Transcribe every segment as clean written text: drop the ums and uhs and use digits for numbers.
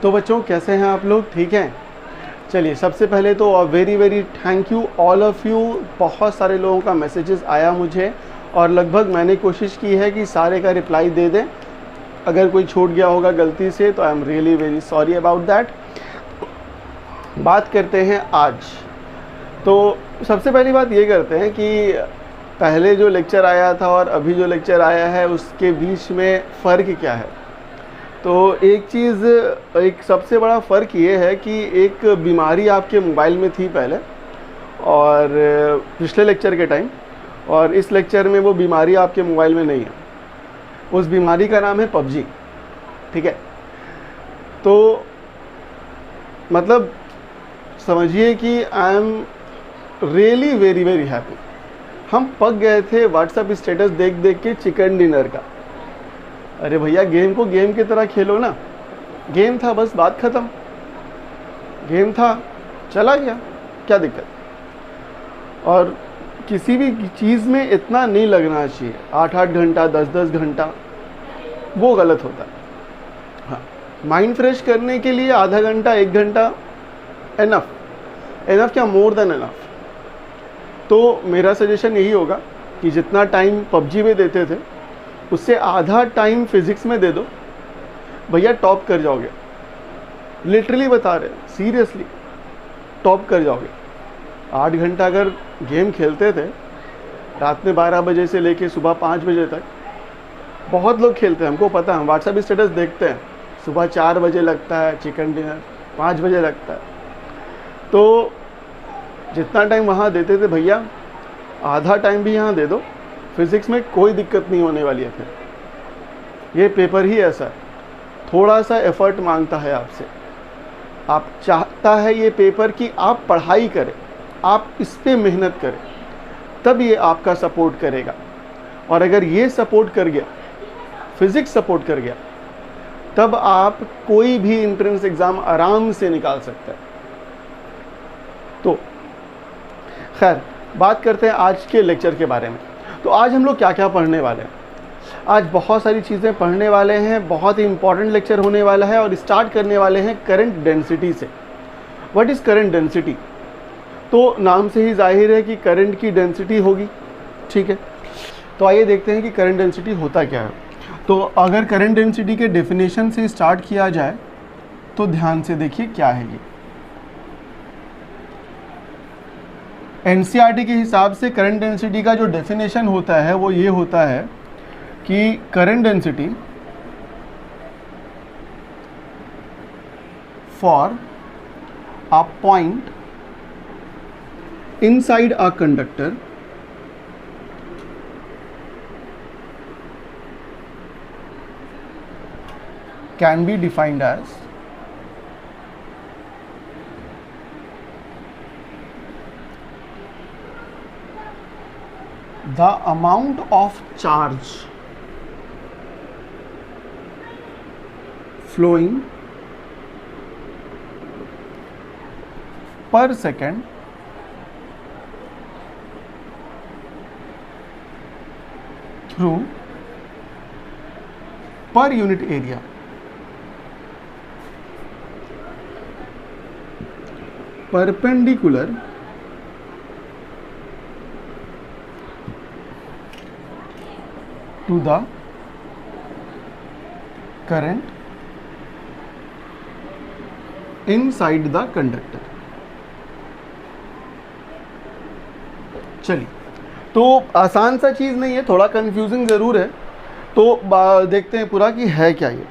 तो बच्चों कैसे हैं आप लोग, ठीक हैं? चलिए सबसे पहले तो very very thank you all of you. बहुत सारे लोगों का मैसेजेस आया मुझे और लगभग मैंने कोशिश की है कि सारे का रिप्लाई दे दें। अगर कोई छूट गया होगा गलती से तो I am really very sorry about that. बात करते हैं आज। तो सबसे पहली बात ये करते हैं कि पहले जो लेक्चर आया था और अभी जो लेक्चर आया है उसके बीच में फ़र्क क्या है। तो एक चीज़, एक सबसे बड़ा फ़र्क ये है कि एक बीमारी आपके मोबाइल में थी पहले और पिछले लेक्चर के टाइम, और इस लेक्चर में वो बीमारी आपके मोबाइल में नहीं है। उस बीमारी का नाम है पबजी, ठीक है? तो मतलब समझिए कि I am really very very happy. हम पक गए थे व्हाट्सएप स्टेटस देख देख के चिकन डिनर का। अरे भैया गेम को गेम की तरह खेलो ना। गेम था बस, बात ख़त्म। गेम था, चला गया, क्या दिक्कत? और किसी भी चीज़ में इतना नहीं लगना चाहिए, 8-8 घंटा 10-10 घंटा, वो गलत होता है। हाँ, माइंड फ्रेश करने के लिए आधा घंटा 1 घंटा एनफ क्या, मोर देन एनफ। तो मेरा सजेशन यही होगा कि जितना टाइम पबजी में देते थे उससे आधा टाइम फिज़िक्स में दे दो, भैया टॉप कर जाओगे। लिटरली बता रहे, सीरियसली टॉप कर जाओगे। 8 घंटा अगर गेम खेलते थे रात में 12 बजे से लेके सुबह 5 बजे तक, बहुत लोग खेलते हैं, हमको पता है। हम व्हाट्सएप स्टेटस देखते हैं, सुबह 4 बजे लगता है चिकन डिनर, 5 बजे लगता है। तो जितना टाइम वहाँ देते थे भैया, आधा टाइम भी यहाँ दे दो। फिज़िक्स में कोई दिक्कत नहीं होने वाली है। फिर ये पेपर ही ऐसा है, थोड़ा सा एफर्ट मांगता है आपसे। आप चाहता है ये पेपर कि आप पढ़ाई करें, आप इस पे मेहनत करें, तब ये आपका सपोर्ट करेगा। और अगर ये सपोर्ट कर गया, फिज़िक्स सपोर्ट कर गया, तब आप कोई भी एंट्रेंस एग्ज़ाम आराम से निकाल सकते हैं। तो खैर बात करते हैं आज के लेक्चर के बारे में। तो आज हम लोग क्या क्या पढ़ने वाले हैं? आज बहुत सारी चीज़ें पढ़ने वाले हैं, बहुत ही इंपॉर्टेंट लेक्चर होने वाला है। और स्टार्ट करने वाले हैं करंट डेंसिटी से। What is current density? तो नाम से ही जाहिर है कि करंट की डेंसिटी होगी, ठीक है? तो आइए देखते हैं कि करंट डेंसिटी होता क्या है। तो अगर करंट डेंसिटी के डेफिनेशन से स्टार्ट किया जाए तो ध्यान से देखिए क्या है ये। एनसीईआरटी के हिसाब से करंट डेंसिटी का जो डेफिनेशन होता है वो ये होता है कि current density for a point inside a conductor can be defined as the amount of charge flowing per second through per unit area perpendicular to the current inside the conductor। चलिए, तो आसान सा चीज़ नहीं है, थोड़ा कंफ्यूजिंग ज़रूर है। तो देखते हैं पूरा कि है क्या ये।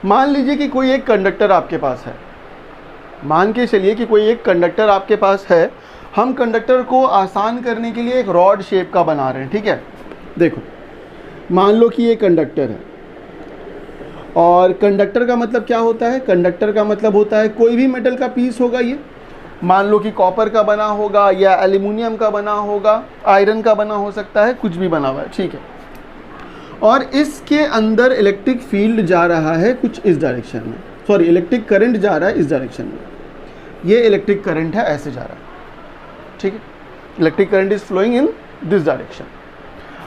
मान लीजिए कि कोई एक कंडक्टर आपके पास है, मान के चलिए कि कोई एक कंडक्टर आपके पास है। हम कंडक्टर को आसान करने के लिए एक रॉड शेप का बना रहे हैं, ठीक है? देखो, मान लो कि ये कंडक्टर है, और कंडक्टर का मतलब क्या होता है? कंडक्टर का मतलब होता है कोई भी मेटल का पीस होगा। ये मान लो कि कॉपर का बना होगा या एल्यूमिनियम का बना होगा, आयरन का बना हो सकता है, कुछ भी बना हुआ है, ठीक है? और इसके अंदर इलेक्ट्रिक फील्ड जा रहा है कुछ इस डायरेक्शन में, सॉरी इलेक्ट्रिक करंट जा रहा है इस डायरेक्शन में। ये इलेक्ट्रिक करंट है, ऐसे जा रहा है, ठीक है? Electric current is flowing in this direction.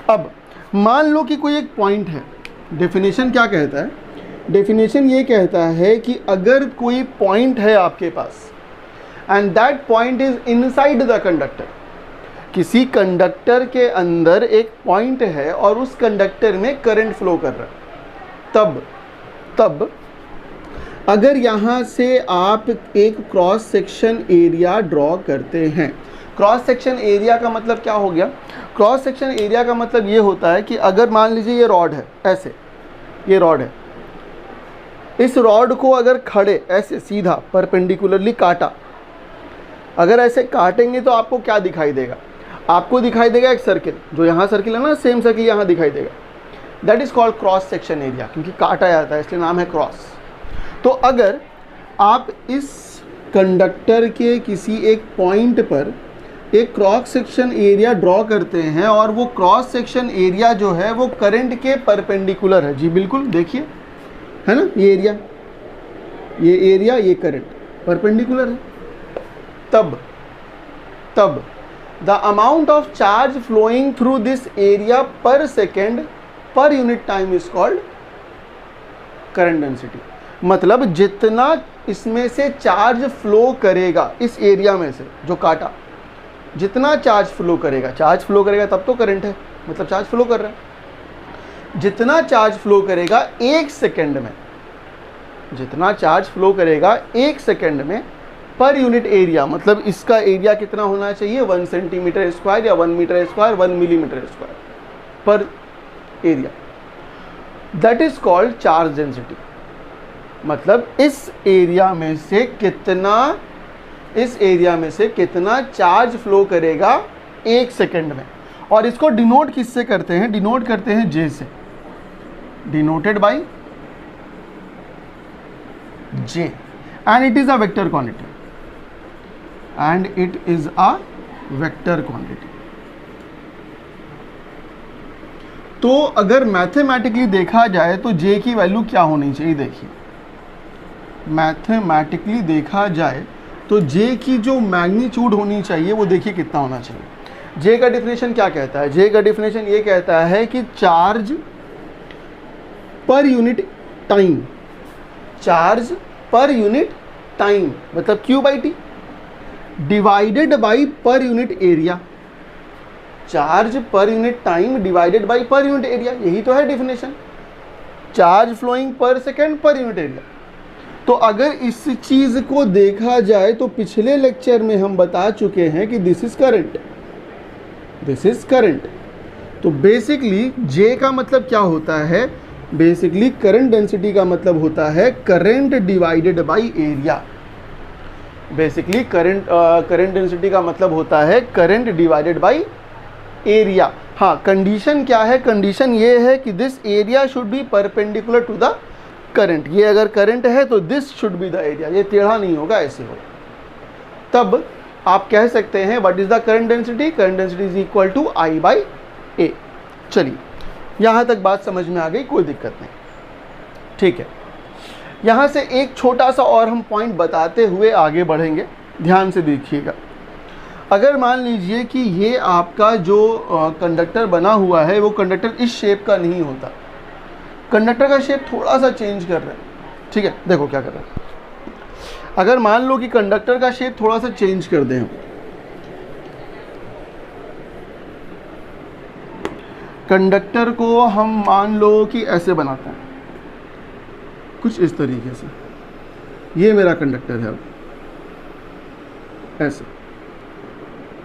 अब मान लो कि कोई एक पॉइंट है, डेफिनेशन क्या कहता है? डेफिनेशन ये कहता है कि अगर कोई पॉइंट है आपके पास and that point is inside the conductor, किसी कंडक्टर के अंदर एक पॉइंट है और उस कंडक्टर में करंट फ्लो कर रहा है, तब अगर यहाँ से आप एक क्रॉस सेक्शन एरिया ड्रॉ करते हैं, क्रॉस सेक्शन एरिया का मतलब क्या हो गया? क्रॉस सेक्शन एरिया का मतलब ये होता है कि अगर मान लीजिए ये रॉड है, ऐसे ये रॉड है, इस रॉड को अगर खड़े ऐसे सीधा परपेंडिकुलरली काटा, अगर ऐसे काटेंगे तो आपको क्या दिखाई देगा? आपको दिखाई देगा एक सर्किल, जो यहाँ सर्किल है ना, सेम सर्किल यहाँ दिखाई देगा। That is called cross section area, क्योंकि काटा जाता है इसलिए नाम है क्रॉस। तो अगर आप इस कंडक्टर के किसी एक पॉइंट पर एक क्रॉस सेक्शन एरिया ड्रॉ करते हैं और वो क्रॉस सेक्शन एरिया जो है वो करंट के परपेंडिकुलर है, जी बिल्कुल, देखिए है ना, ये एरिया ये करंट परपेंडिकुलर है, तब the amount of charge flowing through this area per second per unit time is called current density. मतलब जितना इसमें से चार्ज फ्लो करेगा, इस एरिया में से जो काटा, जितना चार्ज फ्लो करेगा तब तो करंट है, मतलब चार्ज फ्लो कर रहा है। जितना चार्ज फ्लो करेगा एक सेकेंड में, जितना चार्ज फ्लो करेगा एक सेकेंड में पर यूनिट एरिया, मतलब इसका एरिया कितना होना चाहिए? 1 सेंटीमीटर स्क्वायर या 1 मीटर स्क्वायर, 1 मिलीमीटर स्क्वायर पर area. That is called charge density. मतलब इस एरिया में से कितना चार्ज फ्लो करेगा एक सेकेंड में। और इसको डिनोट किससे करते हैं? डिनोट करते हैं जे से, denoted by J, and it is a vector quantity, तो अगर मैथमेटिकली देखा जाए तो जे की वैल्यू क्या होनी चाहिए? देखिए, मैथमेटिकली देखा जाए तो जे की जो मैग्नीट्यूड होनी चाहिए वो देखिए कितना होना चाहिए। जे का डिफिनेशन क्या कहता है? जे का डिफिनेशन ये कहता है कि charge per unit time, charge per unit time मतलब Q/T divided by per unit area, charge per unit time divided by per unit area, यही तो है definition, charge flowing per second per unit area. तो अगर इस चीज को देखा जाए तो पिछले लेक्चर में हम बता चुके हैं कि this is current, this is current. तो बेसिकली जे का मतलब क्या होता है? बेसिकली करंट डेंसिटी का मतलब होता है current divided by area. Basically current density का मतलब होता है करंट डिवाइडेड बाई एरिया। हाँ, कंडीशन क्या है? कंडीशन ये है कि this area should be perpendicular to the current. ये अगर करंट है तो this should be the area, ये टेढ़ा नहीं होगा, ऐसे होगा। तब आप कह सकते हैं what is the current density? Current density is equal to I/A। चलिए, यहाँ तक बात समझ में आ गई, कोई दिक्कत नहीं, ठीक है। यहाँ से एक छोटा सा और हम पॉइंट बताते हुए आगे बढ़ेंगे, ध्यान से देखिएगा। अगर मान लीजिए कि ये आपका जो कंडक्टर बना हुआ है वो कंडक्टर इस शेप का नहीं होता, कंडक्टर का शेप थोड़ा सा चेंज कर रहे हैं, ठीक है। देखो क्या कर रहे हैं, अगर मान लो कि कंडक्टर का शेप थोड़ा सा चेंज कर दें, कंडक्टर को हम मान लो कि ऐसे बनाते हैं, कुछ इस तरीके से, ये मेरा कंडक्टर है, अब ऐसे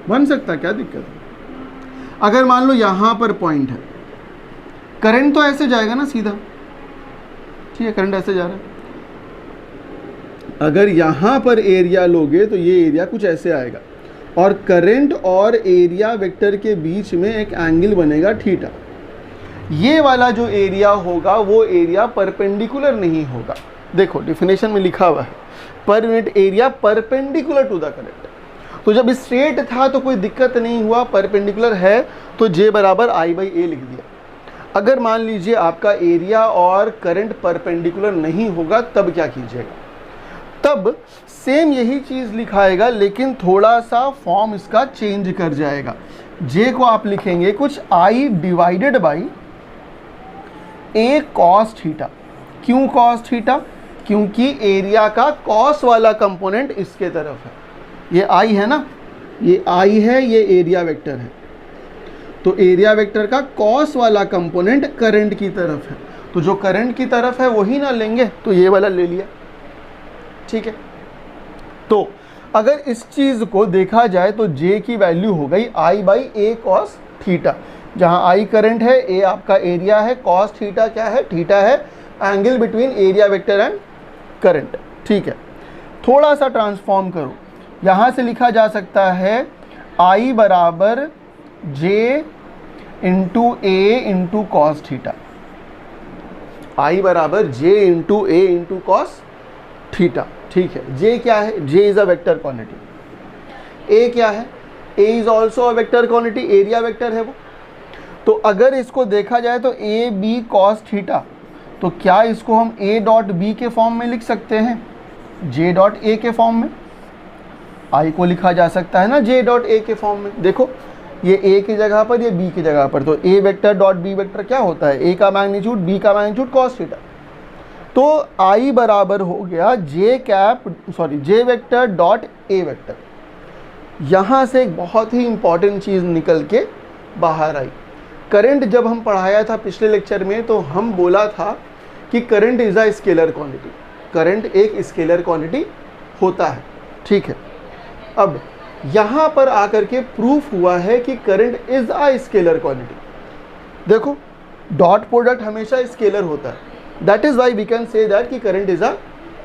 बन सकता, क्या दिक्कत है? अगर मान लो यहां पर पॉइंट है, करंट तो ऐसे जाएगा ना सीधा, ठीक है, करंट ऐसे जा रहा है। अगर यहां पर एरिया लोगे तो ये एरिया कुछ ऐसे आएगा और करंट और एरिया वेक्टर के बीच में एक एंगल बनेगा थीटा। ये वाला जो एरिया होगा वो एरिया परपेंडिकुलर नहीं होगा। देखो डिफिनेशन में लिखा हुआ है per unit area perpendicular to the current. तो जब स्ट्रेट था तो कोई दिक्कत नहीं हुआ, परपेंडिकुलर है तो J बराबर I/A लिख दिया। अगर मान लीजिए आपका एरिया और करंट परपेंडिकुलर नहीं होगा तब क्या कीजिएगा? तब सेम यही चीज़ लिखाएगा लेकिन थोड़ा सा फॉर्म इसका चेंज कर जाएगा। J को आप लिखेंगे कुछ I/A cos थीटा। क्यों कॉस थीटा? क्योंकि एरिया का कॉस वाला कंपोनेंट इसके तरफ है। ये आई है ना, ये आई है, ये एरिया वेक्टर है। तो एरिया वेक्टर का कॉस वाला कंपोनेंट करंट की तरफ है, तो जो करंट की तरफ है वही ना लेंगे, तो ये वाला ले लिया। ठीक है, तो अगर इस चीज को देखा जाए तो J की वैल्यू हो गई I by A cos theta, जहां I करंट है, A आपका एरिया है, कॉस थीटा क्या है? थीटा है angle between area vector and current. ठीक है, थोड़ा सा ट्रांसफॉर्म करो, यहां से लिखा जा सकता है I बराबर J into A into cos theta. I बराबर J इंटू ए इंटू कॉस थीटा। ठीक है, J क्या है? J is a vector quantity. A क्या है? A is also a vector quantity, area vector है वो। तो अगर इसको देखा जाए तो ए बी कॉस थीटा, तो क्या इसको हम A डॉट बी के फॉर्म में लिख सकते हैं? J डॉट ए के फॉर्म में। I को लिखा जा सकता है ना J डॉट ए के फॉर्म में। देखो ये A की जगह पर, ये B की जगह पर, तो A vector dot B vector क्या होता है? A का मैग्नीट्यूड B का मैग्नीट्यूड कॉस थीटा। तो I बराबर हो गया J vector dot A vector. यहाँ से एक बहुत ही इंपॉर्टेंट चीज़ निकल के बाहर आई। करंट जब हम पढ़ाया था पिछले लेक्चर में, तो हम बोला था कि current is a scalar quantity. Current एक स्केलर क्वांटिटी होता है। ठीक है, अब यहाँ पर आकर के प्रूफ हुआ है कि current is a scalar quantity. देखो डॉट प्रोडक्ट हमेशा स्केलर होता है, that is why we can say that कि current is a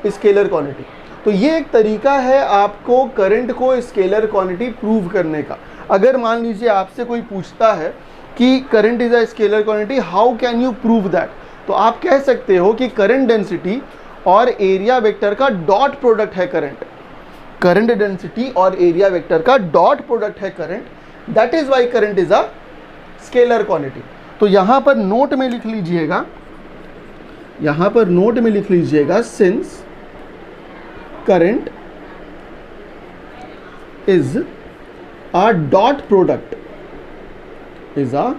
scalar quantity. तो ये एक तरीका है आपको करंट को स्केलर क्वांटिटी प्रूव करने का। अगर मान लीजिए आपसे कोई पूछता है कि current is a scalar quantity, how can you prove that, तो आप कह सकते हो कि करंट डेंसिटी और एरिया वेक्टर का डॉट प्रोडक्ट है करंट। करंट डेंसिटी और एरिया वेक्टर का डॉट प्रोडक्ट है current, that is why current is a scalar quantity. तो यहाँ पर नोट में लिख लीजिएगा, यहाँ पर नोट में लिख लीजिएगा, since current is a dot product, is a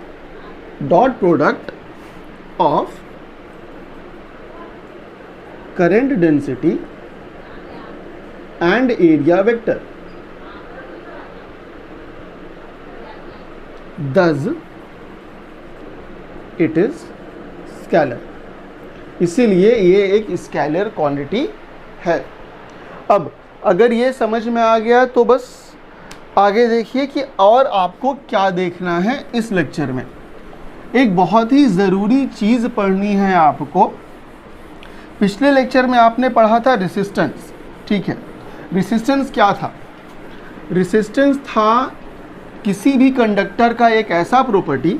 dot product of current density and area vector, thus it is scalar। इसीलिए ये एक स्केलर क्वांटिटी है। अब अगर ये समझ में आ गया तो बस आगे देखिए कि और आपको क्या देखना है इस लेक्चर में। एक बहुत ही ज़रूरी चीज़ पढ़नी है आपको। पिछले लेक्चर में आपने पढ़ा था रेसिस्टेंस, ठीक है। रेसिस्टेंस क्या था? रेसिस्टेंस था किसी भी कंडक्टर का एक ऐसा प्रॉपर्टी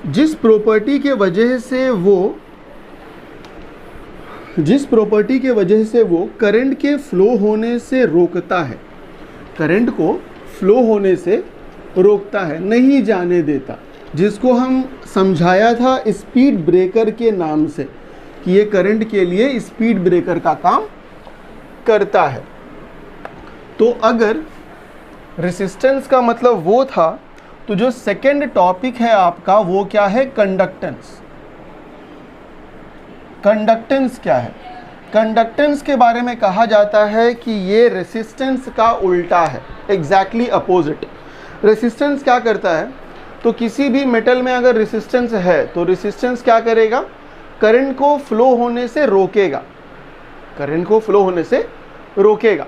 जिस प्रॉपर्टी के वजह से वो करंट के फ्लो होने से रोकता है, करंट को फ्लो होने से रोकता है, नहीं जाने देता, जिसको हम समझाया था स्पीड ब्रेकर के नाम से कि ये करंट के लिए स्पीड ब्रेकर का काम करता है। तो अगर रेसिस्टेंस का मतलब वो था, तो जो सेकंड टॉपिक है आपका वो क्या है? कंडक्टेंस। कंडक्टेंस क्या है? कंडक्टेंस के बारे में कहा जाता है कि ये रेसिस्टेंस का उल्टा है, एग्जैक्टली अपोजिट। रेसिस्टेंस क्या करता है? तो किसी भी मेटल में अगर रेसिस्टेंस है तो रेसिस्टेंस क्या करेगा? करंट को फ्लो होने से रोकेगा, करंट को फ्लो होने से रोकेगा।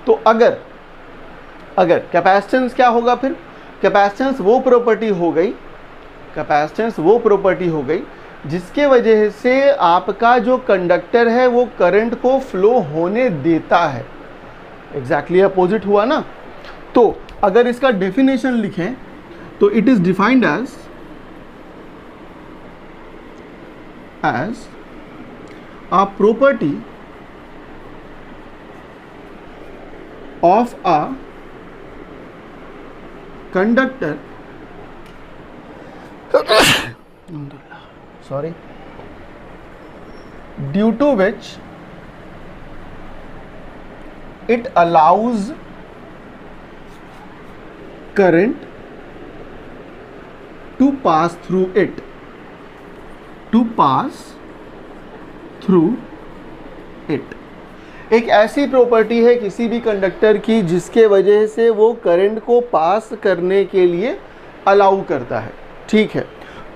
तो अगर कैपेसिटेंस क्या होगा फिर? कैपेसिटेंस वो प्रॉपर्टी हो गई, कैपेसिटेंस वो प्रॉपर्टी हो गई जिसके वजह से आपका जो कंडक्टर है वो करंट को फ्लो होने देता है। एग्जैक्टली अपोजिट हुआ ना। तो अगर इसका डेफिनेशन लिखें तो it is defined as a property of a conductor due to which it allows current to pass through it, to pass through it. एक ऐसी प्रॉपर्टी है किसी भी कंडक्टर की जिसके वजह से वो करंट को पास करने के लिए अलाउ करता है, ठीक है।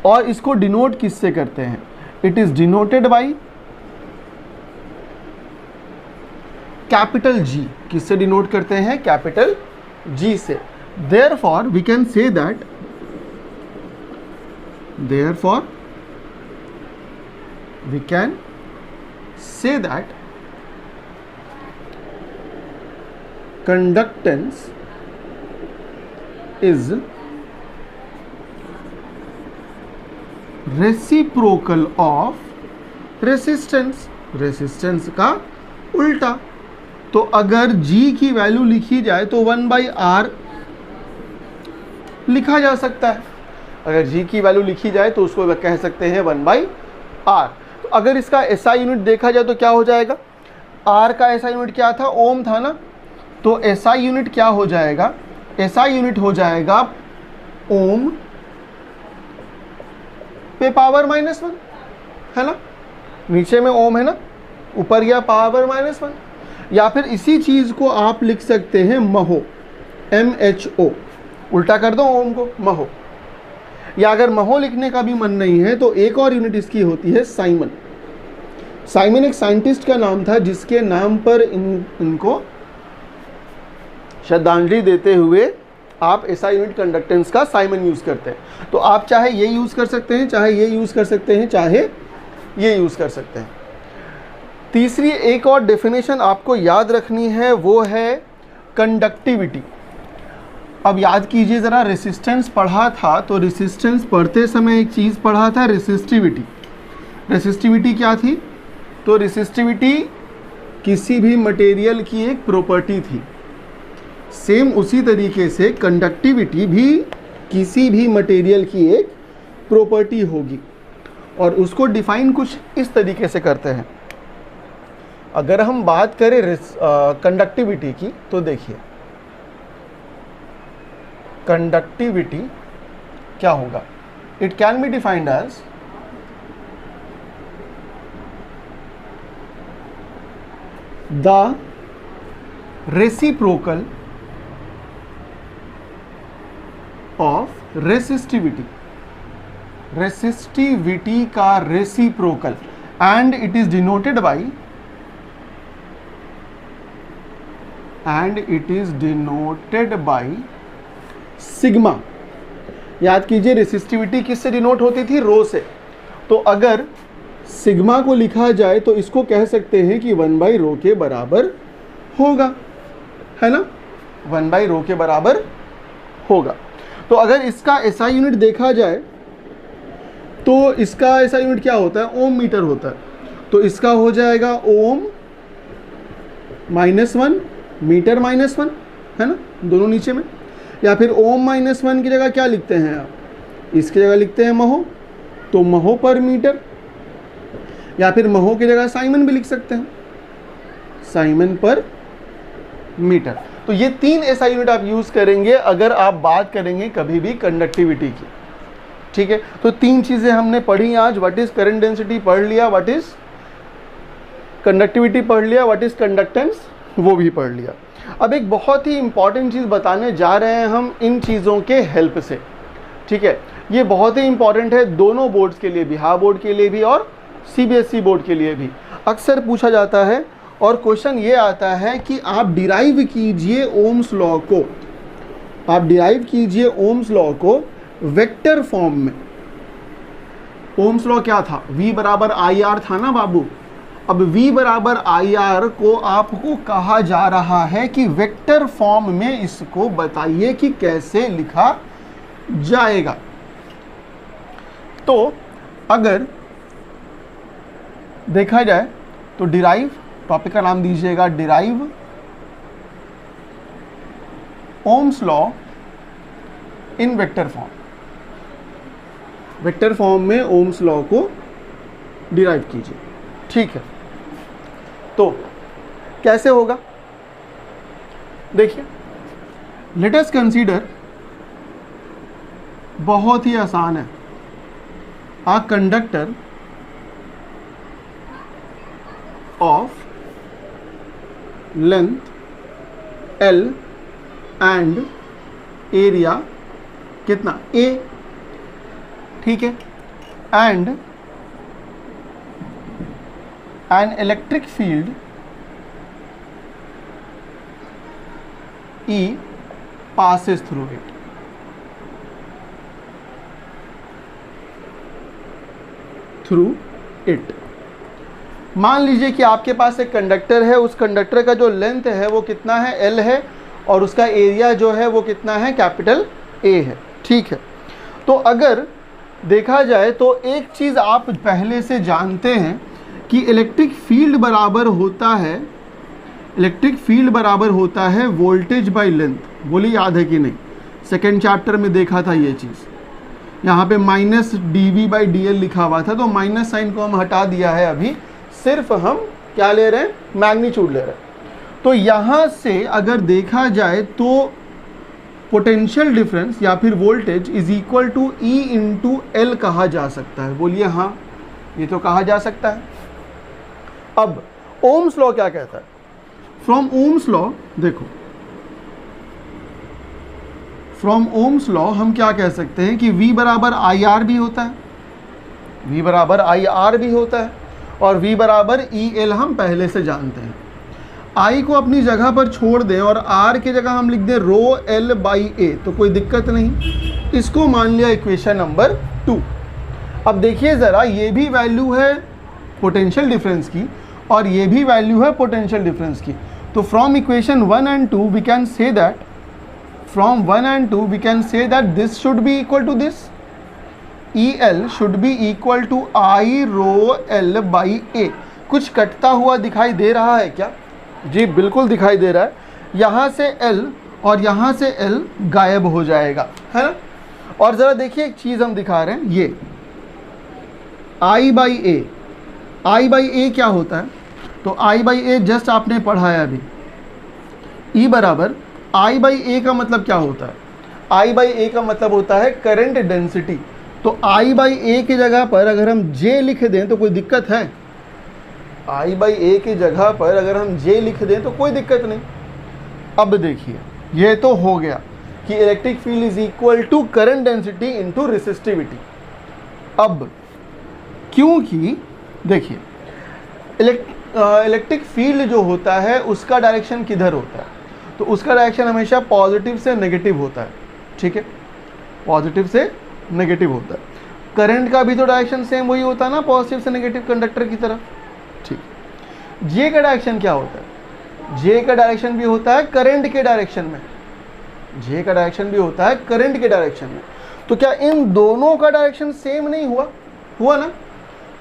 और इसको डिनोट किससे करते हैं? It is denoted by capital G. किससे डिनोट करते हैं? कैपिटल जी से। Therefore we can say that, therefore we can say that conductance is reciprocal of resistance। Resistance का उल्टा। तो अगर G की वैल्यू लिखी जाए तो 1/R लिखा जा सकता है। अगर G की वैल्यू लिखी जाए तो उसको कह सकते हैं 1/R। तो अगर इसका SI यूनिट देखा जाए तो क्या हो जाएगा? R का SI यूनिट क्या था? ओम था ना। तो SI यूनिट क्या हो जाएगा? SI यूनिट हो जाएगा ओम पे पावर -1, है ना। नीचे में ओम है ना, ऊपर गया पावर -1। या फिर इसी चीज को आप लिख सकते हैं महो, MHO। उल्टा कर दो ओम को, महो। या अगर महो लिखने का भी मन नहीं है तो एक और यूनिट इसकी होती है साइमन। साइमन एक साइंटिस्ट का नाम था जिसके नाम पर इनको श्रद्धांजलि देते हुए आप SI यूनिट कंडक्टेंस का साइमन यूज़ करते हैं। तो आप चाहे ये यूज़ कर सकते हैं, चाहे ये यूज़ कर सकते हैं, चाहे ये यूज़ कर सकते हैं। तीसरी एक और डेफिनेशन आपको याद रखनी है, वो है कंडक्टिविटी। अब याद कीजिए ज़रा, रेसिस्टेंस पढ़ा था तो रेसिस्टेंस पढ़ते समय एक चीज़ पढ़ा था, रेसिस्टिविटी। रेसिस्टिविटी क्या थी? तो रेसिस्टिविटी किसी भी मटेरियल की एक प्रॉपर्टी थी। सेम उसी तरीके से कंडक्टिविटी भी किसी भी मटेरियल की एक प्रॉपर्टी होगी और उसको डिफाइन कुछ इस तरीके से करते हैं। अगर हम बात करें कंडक्टिविटी की तो देखिए कंडक्टिविटी क्या होगा? It can be defined as the reciprocal of resistivity. Resistivity का reciprocal, and it is denoted by, sigma. याद कीजिए रेसिस्टिविटी किससे डिनोट होती थी? रो से। तो अगर सिग्मा को लिखा जाए तो इसको कह सकते हैं कि 1/ρ के बराबर होगा, है ना। 1/ρ के बराबर होगा। तो अगर इसका SI यूनिट देखा जाए तो इसका SI यूनिट क्या होता है? ओम मीटर होता है। तो इसका हो जाएगा ओम -1 मीटर -1, है ना, दोनों नीचे में। या फिर ओम -1 की जगह क्या लिखते हैं आप? इसकी जगह लिखते हैं महो, तो महो पर मीटर। या फिर महो की जगह साइमन भी लिख सकते हैं, साइमन पर मीटर। तो ये 3 SI यूनिट आप यूज़ करेंगे अगर आप बात करेंगे कभी भी कंडक्टिविटी की, ठीक है। तो 3 चीज़ें हमने पढ़ी आज। व्हाट इज़ करंट डेंसिटी पढ़ लिया, व्हाट इज़ कंडक्टिविटी पढ़ लिया, व्हाट इज़ कंडक्टेंस वो भी पढ़ लिया। अब एक बहुत ही इंपॉर्टेंट चीज़ बताने जा रहे हैं हम इन चीज़ों के हेल्प से, ठीक है। ये बहुत ही इंपॉर्टेंट है दोनों बोर्ड्स के लिए, बिहार बोर्ड के लिए भी और CBSE बोर्ड के लिए भी। अक्सर पूछा जाता है और क्वेश्चन ये आता है कि आप डिराइव कीजिए ओम्स लॉ को, आप डिराइव कीजिए ओम्स लॉ को वेक्टर फॉर्म में। ओम्स लॉ क्या था? V बराबर IR था ना बाबू। अब V बराबर IR को आपको कहा जा रहा है कि वेक्टर फॉर्म में इसको बताइए कि कैसे लिखा जाएगा। तो अगर देखा जाए तो डिराइव, टॉपिक का नाम दीजिएगा derive ohms law in vector form. Vector form में ओम्स लॉ को डिराइव कीजिए, ठीक है। तो कैसे होगा? देखिए, लेट अस कंसीडर, बहुत ही आसान है। A conductor of length L and area कितना A, ठीक है, and an electric field E passes through it. Through it. मान लीजिए कि आपके पास एक कंडक्टर है, उस कंडक्टर का जो लेंथ है वो कितना है L है, और उसका एरिया जो है वो कितना है कैपिटल A है, ठीक है। तो अगर देखा जाए तो एक चीज़ आप पहले से जानते हैं कि इलेक्ट्रिक फील्ड बराबर होता है वोल्टेज बाय लेंथ। बोलिए याद है कि नहीं, सेकेंड चैप्टर में देखा था ये चीज़। यहाँ पे माइनस dV/dl लिखा हुआ था, तो माइनस साइन को हम हटा दिया है, अभी सिर्फ हम क्या ले रहे हैं, मैग्नीट्यूड ले रहे हैं। तो यहाँ से अगर देखा जाए तो पोटेंशियल डिफरेंस या फिर voltage is equal to E into L कहा जा सकता है। बोलिए हाँ, ये तो कहा जा सकता है। अब ओम्स लॉ क्या कहता है? फ्रॉम ओम्स लॉ देखो, फ्रॉम ओम्स लॉ हम क्या कह सकते हैं कि V बराबर IR भी होता है, V बराबर IR भी होता है, और V बराबर EL हम पहले से जानते हैं। I को अपनी जगह पर छोड़ दें और R की जगह हम लिख दें रो L बाई A, तो कोई दिक्कत नहीं। इसको मान लिया इक्वेशन नंबर 2। अब देखिए ज़रा, ये भी वैल्यू है पोटेंशियल डिफरेंस की और ये भी वैल्यू है पोटेंशियल डिफरेंस की। तो from equation 1 and 2 we can say that, from 1 and 2 we can say that this should be equal to this, EL should be equal to I rho L by A। कुछ कटता हुआ दिखाई दे रहा है क्या? जी बिल्कुल दिखाई दे रहा है। यहाँ से L और यहाँ से L गायब हो जाएगा, है ना। और ज़रा देखिए एक चीज़ हम दिखा रहे हैं, ये I by A, I by A क्या होता है? तो I बाई A जस्ट आपने पढ़ा है अभी। E बराबर I बाई A का मतलब क्या होता है? I बाई A का मतलब होता है करंट डेंसिटी। तो I बाई A की जगह पर अगर हम J लिख दें तो कोई दिक्कत है? I बाई A की जगह पर अगर हम J लिख दें तो कोई दिक्कत नहीं। अब देखिए, ये तो हो गया कि electric field is equal to current density into resistivity. अब क्योंकि देखिए इलेक्ट्रिक फील्ड जो होता है उसका डायरेक्शन किधर होता है? तो उसका डायरेक्शन हमेशा पॉजिटिव से नेगेटिव होता है, ठीक है, पॉजिटिव से नेगेटिव होता है। करंट का भी तो डायरेक्शन सेम वही होता है ना, पॉजिटिव से नेगेटिव कंडक्टर की तरफ, ठीक। जे का डायरेक्शन क्या होता है? जे का डायरेक्शन भी होता है करंट के डायरेक्शन में, जे का डायरेक्शन भी होता है करंट के डायरेक्शन में। तो क्या इन दोनों का डायरेक्शन सेम नहीं हुआ ना?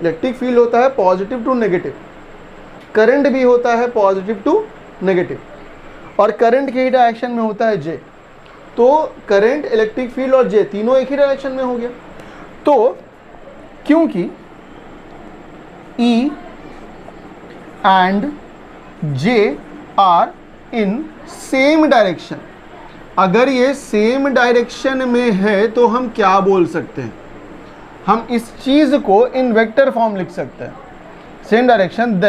इलेक्ट्रिक फील्ड होता है पॉजिटिव टू नेगेटिव, करंट भी होता है पॉजिटिव टू नेगेटिव, और करंट के ही डायरेक्शन में होता है जे। तो करंट, इलेक्ट्रिक फील्ड और जे तीनों एक ही डायरेक्शन में हो गया। तो क्योंकि E and J are in same direction, अगर ये सेम डायरेक्शन में है तो हम क्या बोल सकते हैं? हम इस चीज को इन वेक्टर फॉर्म लिख सकते हैं, सेम डायरेक्शन,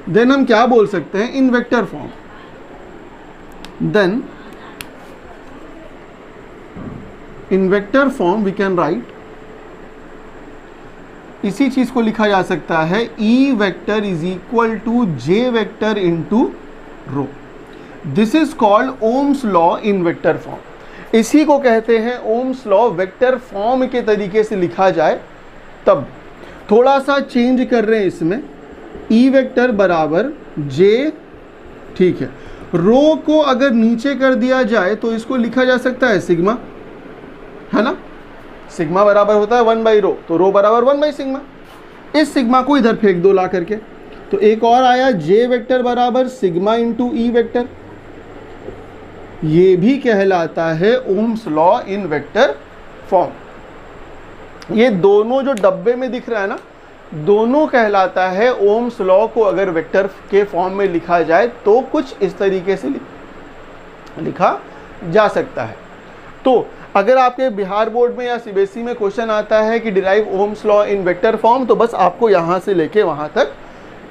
देन हम क्या बोल सकते हैं in vector form? Then in vector form we can write, इसी चीज को लिखा जा सकता है E vector is equal to J vector into rho. This is called Ohm's law in vector form. इसी को कहते हैं ओम्स लॉ वेक्टर फॉर्म के तरीके से लिखा जाए तब। थोड़ा सा चेंज कर रहे हैं इसमें, E वेक्टर बराबर J, ठीक है। रो को अगर नीचे कर दिया जाए तो इसको लिखा जा सकता है सिग्मा, है ना। सिग्मा बराबर होता है 1 बाई रो, तो रो बराबर 1 बाई सिग्मा। इस सिग्मा को इधर फेंक दो ला करके, तो एक और आया J वेक्टर बराबर सिग्मा इंटू E वेक्टर। ये भी कहलाता है ohms law in vector form. ये दोनों जो डब्बे में दिख रहा है ना, दोनों कहलाता है ओम्स लॉ को अगर वेक्टर के फॉर्म में लिखा जाए तो कुछ इस तरीके से लिखा जा सकता है। तो अगर आपके बिहार बोर्ड में या सीबीएसई में क्वेश्चन आता है कि derive ohms law in vector form, तो बस आपको यहाँ से लेके वहाँ तक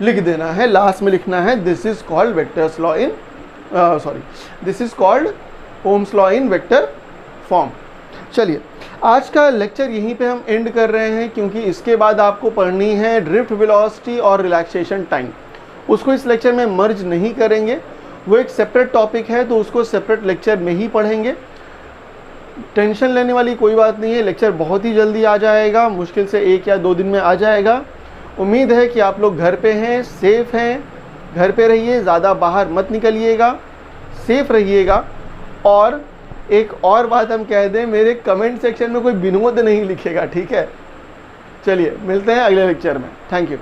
लिख देना है, लास्ट में लिखना है this is called vectors law in this is called Ohm's law in vector form. चलिए आज का लेक्चर यहीं पे हम एंड कर रहे हैं, क्योंकि इसके बाद आपको पढ़नी है ड्रिफ्ट वेलोसिटी और रिलैक्सेशन टाइम। उसको इस लेक्चर में मर्ज नहीं करेंगे, वो एक सेपरेट टॉपिक है, तो उसको सेपरेट लेक्चर में ही पढ़ेंगे। टेंशन लेने वाली कोई बात नहीं है, लेक्चर बहुत ही जल्दी आ जाएगा, मुश्किल से 1 या 2 दिन में आ जाएगा। उम्मीद है कि आप लोग घर पे हैं, सेफ़ हैं, घर पे रहिए, ज़्यादा बाहर मत निकलिएगा, सेफ रहिएगा। और एक और बात हम कह दें, मेरे कमेंट सेक्शन में कोई विनोद नहीं लिखेगा, ठीक है। चलिए मिलते हैं अगले लेक्चर में। Thank you.